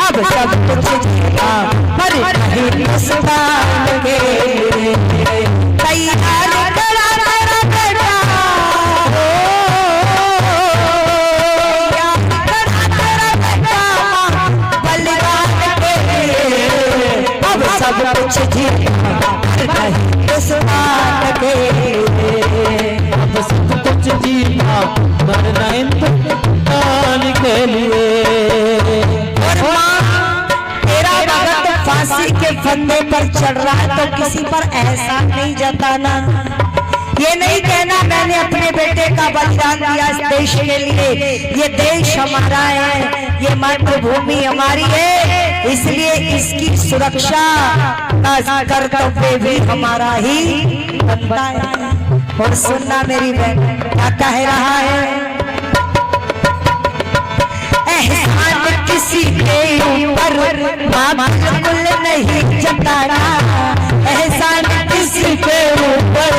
अब सब कुछ जीना मरना हिंदुस्तान के लिए। तैयार करा करा बेटा हो, करा करा बेटा बलिदान के लिए। अब सब कुछ जीना मरना हिंदुस्तान के लिए। अब सब कुछ जीना मरना हिंदुस्तान के लिए। और माँ तेरा भगत फांसी के फंदे पर चढ़ रहा है तो किसी पर एहसान नहीं जताना। ये नहीं कहना मैंने अपने बेटे का बलिदान दिया इस देश के लिए। ये देश हमारा है, ये मातृभूमि हमारी है, इसलिए इसकी सुरक्षा का कर्तव्य भी हमारा ही बनता है। और सुनना मेरी बहन क्या कह रहा है। एहसान किसी के ऊपर बिल्कुल नहीं जताना, एहसान किसी के ऊपर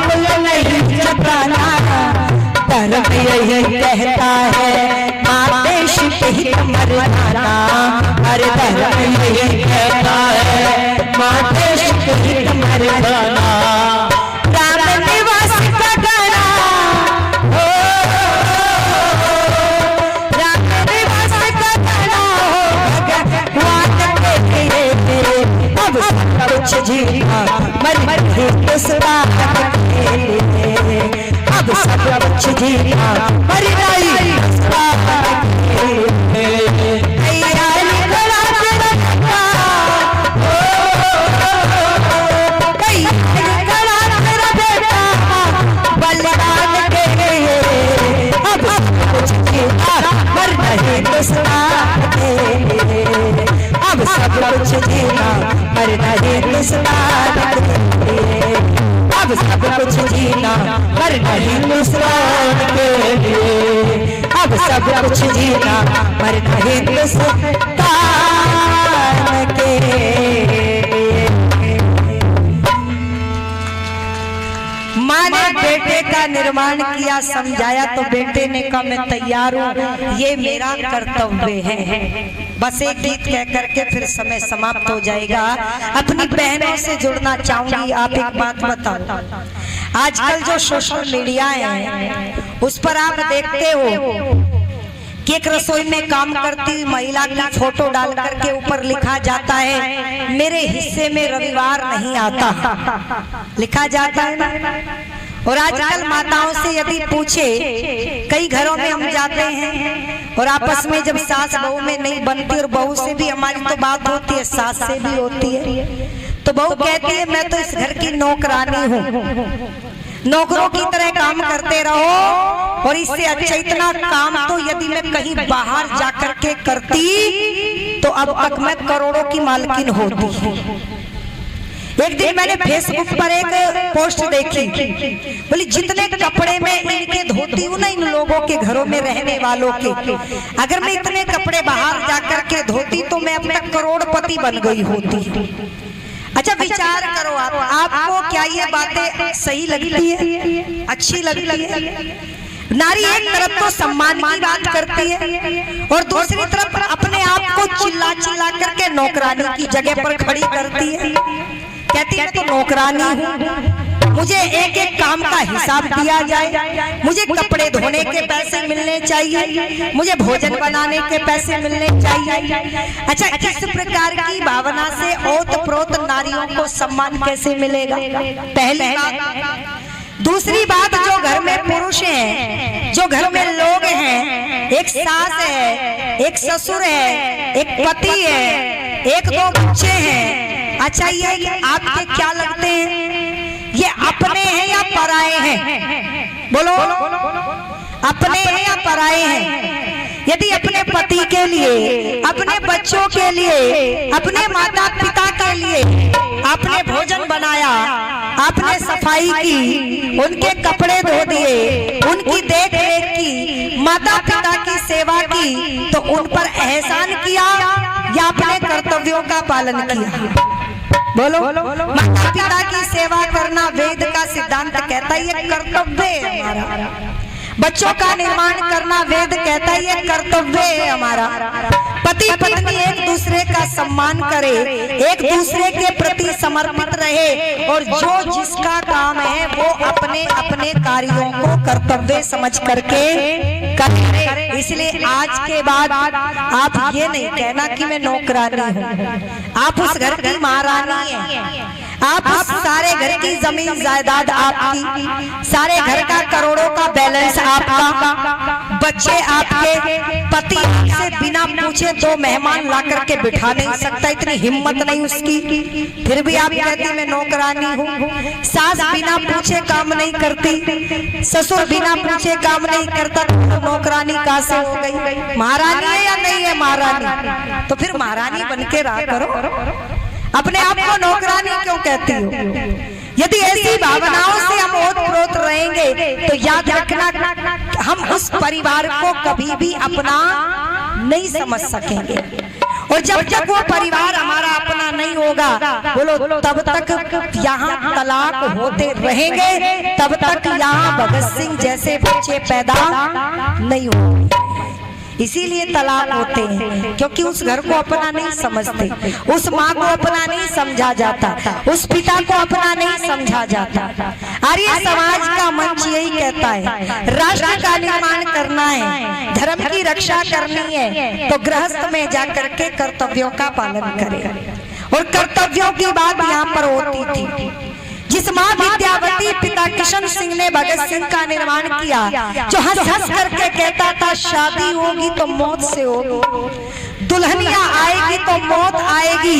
बिल्कुल नहीं जताना। धर्म यही कहता है माँ देश पे ही मर जाना, अरे धर्म यही कहता है माँ देश पे ही मर जाना। राम निवास का गाना, ओ राम निवास का गाना हो भगवान के लिए। अब सब कुछ जीना मर मर हिंदुस्तान के लिए, अब सब कुछ जीना मर नहीं हिंदुस्तान के लिए। तैयारी करा तेरा बेटा, तैयारी करा तेरा बेटा बलिदान के लिए। अब सब कुछ जीना मर नहीं हिंदुस्तान के लिए, अब सब कुछ जीना मर नहीं हिंदुस्तान के लिए, अब सब कुछ जीना मर नहीं हिंदुस्तान के लिए, अब सब कुछ जीना मर नहीं हिंदुस्तान के लिए। माँ ने बेटे का निर्माण किया, समझाया तो बेटे ने कहा मैं तैयार हूँ, ये मेरा कर्तव्य है। बस एक गीत कह करके फिर समय समाप्त हो जाएगा। अपनी बहनों से जुड़ना चाहूंगी। आप एक बात बताओ, आजकल जो सोशल मीडिया है उस पर आप देखते हो कि एक रसोई में काम करती महिला की फोटो डाल करके ऊपर लिखा जाता है मेरे हिस्से में रविवार नहीं आता, लिखा जाता है ना। और आजकल माताओं से यदि पूछे, कई घरों में हम जाते हैं और आपस में जब सास बहू में नहीं बनती और बहू से भी हमारी तो बात होती है, सास से भी होती है, तो बहू कहती है मैं तो इस घर की नौकरानी हूँ, नौकरों की तरह काम करते रहो। और इससे अच्छा इतना काम तो यदि मैं कहीं बाहर जाकर के करती तो अब तक मैं करोड़ों की मालकिन होती। एक दिन मैंने फेसबुक पर एक पोस्ट देखी, बोली जितने कपड़े में इनके धोती हूँ ना इन लोगों के घरों में रहने वालों के, अगर मैं इतने कपड़े बाहर जाकर के धोती तो मैं अब तक करोड़पति बन गई होती। अच्छा विचार करो आपको क्या ये बातें सही लगती है, अच्छी लगती है? नारी एक तरफ तो सम्मान की बात करती है और दूसरी तरफ अपने आप को चिल्ला चिल्ला करके नौकरानी की जगह पर खड़ी करती है। कहती है तो नौकरानी हूँ, मुझे एक एक काम का हिसाब दिया जाए, मुझे कपड़े धोने के पैसे मिलने चाहिए, मुझे भोजन बनाने के पैसे मिलने चाहिए। अच्छा इस प्रकार की भावना से ओत-प्रोत नारियों को सम्मान कैसे मिलेगा? पहली बात। दूसरी बात, जो घर में पुरुष हैं, जो घर में लोग हैं, एक सास है, एक ससुर है, एक पति है, एक दो बच्चे हैं, अच्छा ये आपके क्या लगते हैं? ये अपने हैं या पराए हैं? बोलो, अपने हैं या पराए हैं? यदि अपने पति के लिए, अपने बच्चों के लिए, अपने माता पिता के लिए आपने भोजन बनाया, आपने सफाई की, उनके कपड़े धो दिए, उनकी देख रेख की, माता पिता की सेवा की, तो उन पर एहसान किया या अपने कर्तव्यों का पालन किया? बोलो, माता पिता की सेवा करना वेद का सिद्धांत कहता है ये कर्तव्य है हमारा। बच्चों का निर्माण करना वेद कहता है ये कर्तव्य है हमारा। पति पत्नी एक दूसरे का सम्मान करे, एक दूसरे के प्रति समर्पित रहे और जो जिसका काम है वो अपने अपने कार्यों को कर्तव्य समझ करके करे। इसलिए आज के बाद आप ये नहीं कहना कि मैं नौकरानी हूँ, आप उस घर की महारानी हैं। आप उस सारे घर की जमीन जायदाद आपकी, सारे घर का करोड़ों का बैलेंस आपका, बच्चे आपके, पति से बिना पूछे दो मेहमान ला करके बिठा नहीं सकता, इतनी हिम्मत नहीं उसकी, फिर भी आप कहती मैं नौकरानी हूँ। सास बिना पूछे काम नहीं करती, ससुर बिना पूछे काम नहीं करता, तो नौकरानी कहाँ से हो गई? महारानी है या नहीं है महारानी? तो फिर महारानी बन के रहा करो, अपने आप को नौकरानी क्यों कहती हो? यदि ऐसी भावनाओं से हम ओत-प्रोत रहेंगे तो याद रखना हम उस परिवार को कभी भी अपना नहीं समझ सकेंगे। और जब तक वो परिवार हमारा अपना नहीं होगा, बोलो तब तक यहाँ तलाक होते रहेंगे, तब तक यहाँ भगत सिंह जैसे बच्चे पैदा नहीं होंगे। इसीलिए तलाक होते हैं, क्योंकि उस घर को अपना नहीं समझते, उस माँ को अपना नहीं समझा जाता, उस पिता को अपना नहीं समझा जाता। आर्य समाज का मंच यही कहता है, राष्ट्र का निर्माण करना है, धर्म की रक्षा करनी है, तो गृहस्थ में जाकर के कर्तव्यों का पालन करें। और कर्तव्यों की बात यहाँ पर होती थी। जिस माँ विद्यावती पिता किशन सिंह ने भगत सिंह का निर्माण किया, जो हंस हंस करके कहता था शादी होगी तो मौत से होगी, दुल्हनिया आएगी तो मौत आएगी,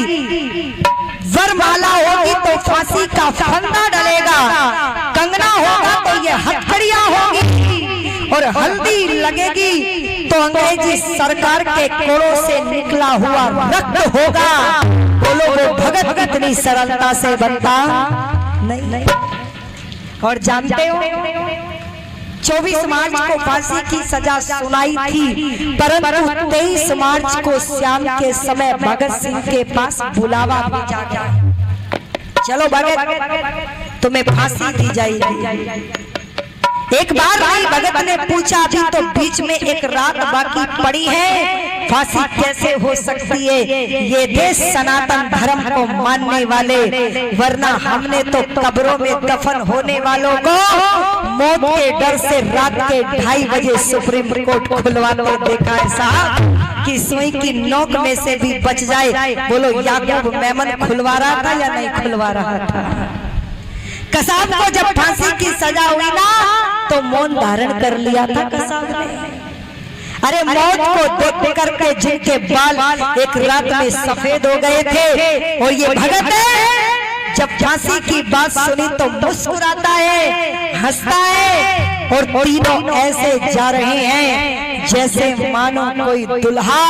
वरमाला होगी तो फांसी का फंदा डलेगा, कंगना होगा तो ये हथकड़ियां होगी, और हल्दी लगेगी तो अंग्रेजी सरकार के कोड़ों से निकला हुआ रक्त होगा। बोलो वो भगत इतनी सरलता से बनता नहीं। और जानते हो 24 मार्च को फांसी की सजा सुनाई थी, परंतु 23 मार्च को शाम के समय भगत सिंह के पास बुलावा भेजा गया, चलो भगत तुम्हें फांसी दी जाएगी। एक बार भाई भगत ने पूछा, अभी तो बीच में एक रात बाकी पड़ी है, फांसी कैसे हो सकती है? ये देश सनातन धर्म को मानने वाले, वरना हमने तो कब्रों में दफन होने वालों को मौत के डर से रात के 2:30 बजे सुप्रीम कोर्ट खुलवाते देखा है साहब, कि सुई की नोक में से भी बच जाए। बोलो याकूब मेमन खुलवा रहा था या नहीं खुलवा रहा था? कसाब को जब फांसी की सजा हुई ना, तो मौन धारण कर लिया था कसाब ने। अरे मौत को देख करके जिनके बाल एक रात में सफेद हो गए थे, और ये भगत है, जब फांसी की बात सुनी तो मुस्कुराता है, हंसता है, और तीनों ऐसे जा रहे हैं जैसे मानो कोई दुल्हा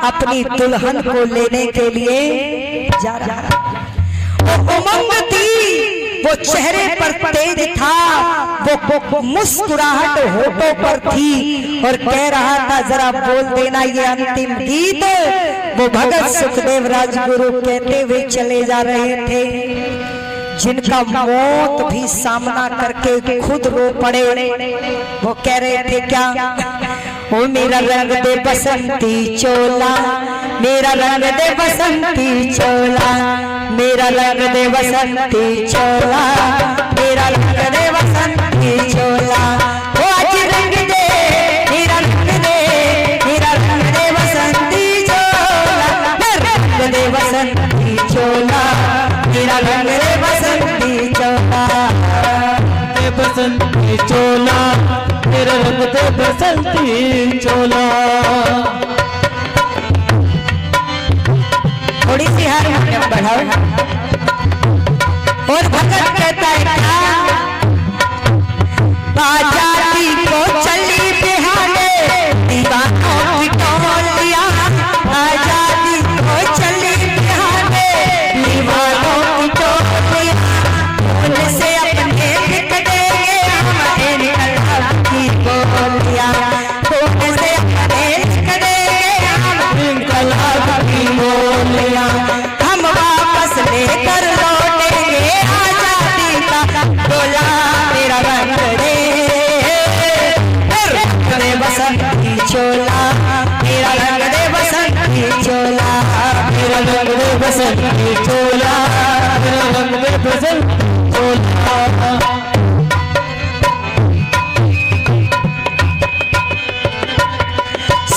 अपनी दुल्हन को लेने के लिए जा रहा है। उमंग थी, वो चेहरे पर तेज था, वो मुस्कुराहट होठों पर थी, और कह रहा था जरा बोल देना ये अंतिम गीत। वो भगत सुखदेव राजगुरु कहते हुए चले जा रहे थे, जिनका मौत भी सामना करके खुद रो पड़े। वो कह रहे थे क्या? ओ मेरा रंग दे बसंती चोला, मेरा रंग दे बसंती चोला, मेरा रंग दे बसंती चोला, मेरा रंग दे बसंती चोला, ओ आज रंग दे, मेरा रंग दे, मेरा रंग दे बसंती चोला, मेरा रंग दे बसंती चोला, मेरा रंग दे बसंती चोला, बसंती चोला, मेरा रंग दे बसंती चोला। थोड़ी सी हारमोनियम बढ़ाओ। और भगत कहता है क्या? आजादी को चली बिहाने दीवानों की टोलियां, आजादी को चली बिहाने दीवानों की टोलियां, उनसे अपने बिखरेंगे हमारे निकल की बोलियां, उनसे अपने बिखरेंगे हमारे निकल की बोलियां, हम वापस लेकर लौटेंगे आजादी का डोला, मेरा रंग दे, रंग दे बसंती चोला, मेरा रंग दे बसंती चोला, मेरा रंग दे बसंती चोला, मेरा रंग दे बसंती चोला।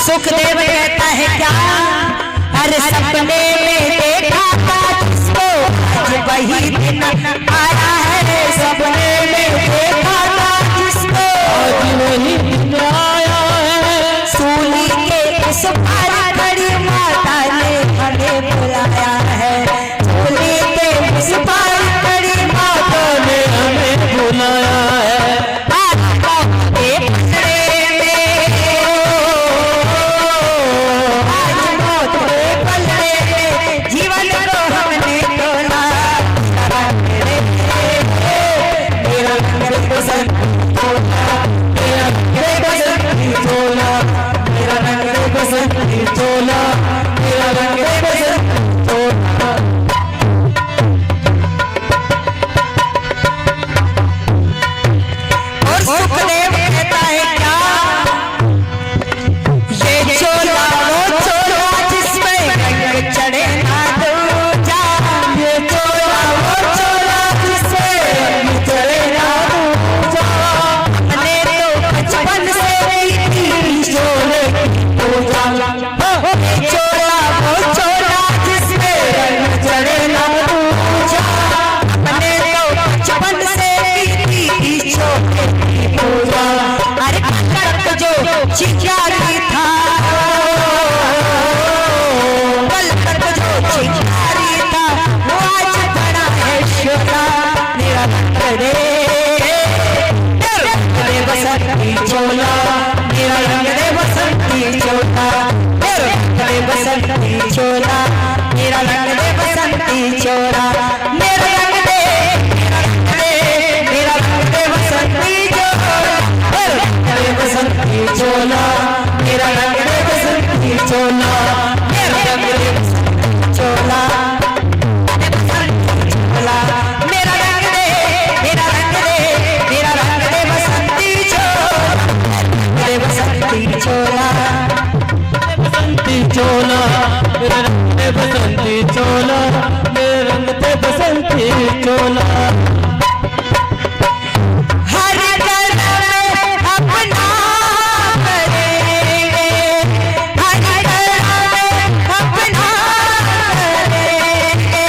सुखदेव कहता है क्या? अरे सपने में देखा था जिसको, आज वही दिन आया है, सपने में देखा था जिसको, आज वही दिन आया है, सूली के उस पार खड़ी माता ने हमें बुलाया है, सूली के उस पार खड़ी माता ने हमें बुलाया है, जीवन को हमने तोला, रंग दे बसंती चोला, मेरा रंग दे बसंती चोला, रंग दे बसंती चोला, मेरा रंग दे बसंती चोला, मेरा रंग दे, मेरा रंग दे बसंती चोला, रंग दे बसंती चोला, मेरा रंग दे बसंती चोला, मेरा रंग दे बसंती चोला, मेरा रंग दे, मेरा रंग दे, मेरा रंग दे बसंती चोला, बसंती चोला, बसंती चोला, मेरा रंग दे बसंती चोला, मेरे रंग दे बसंती चोला। हर कदम अपना करेंगे, हर कदम अपना करेंगे,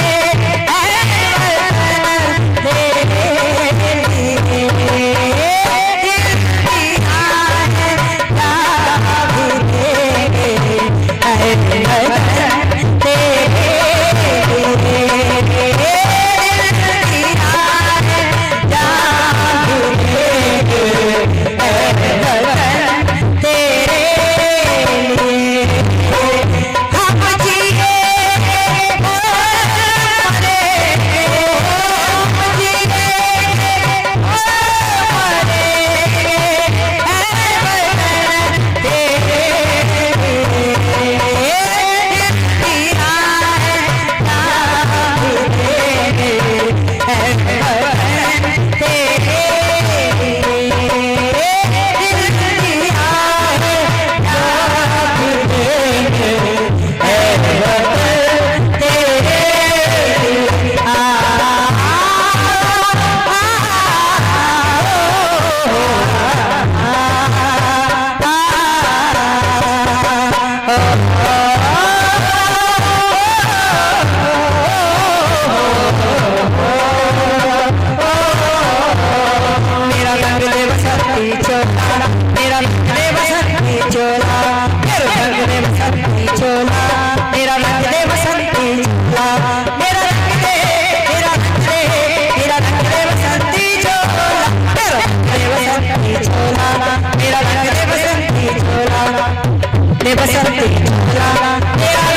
बसंती चोला, मेरा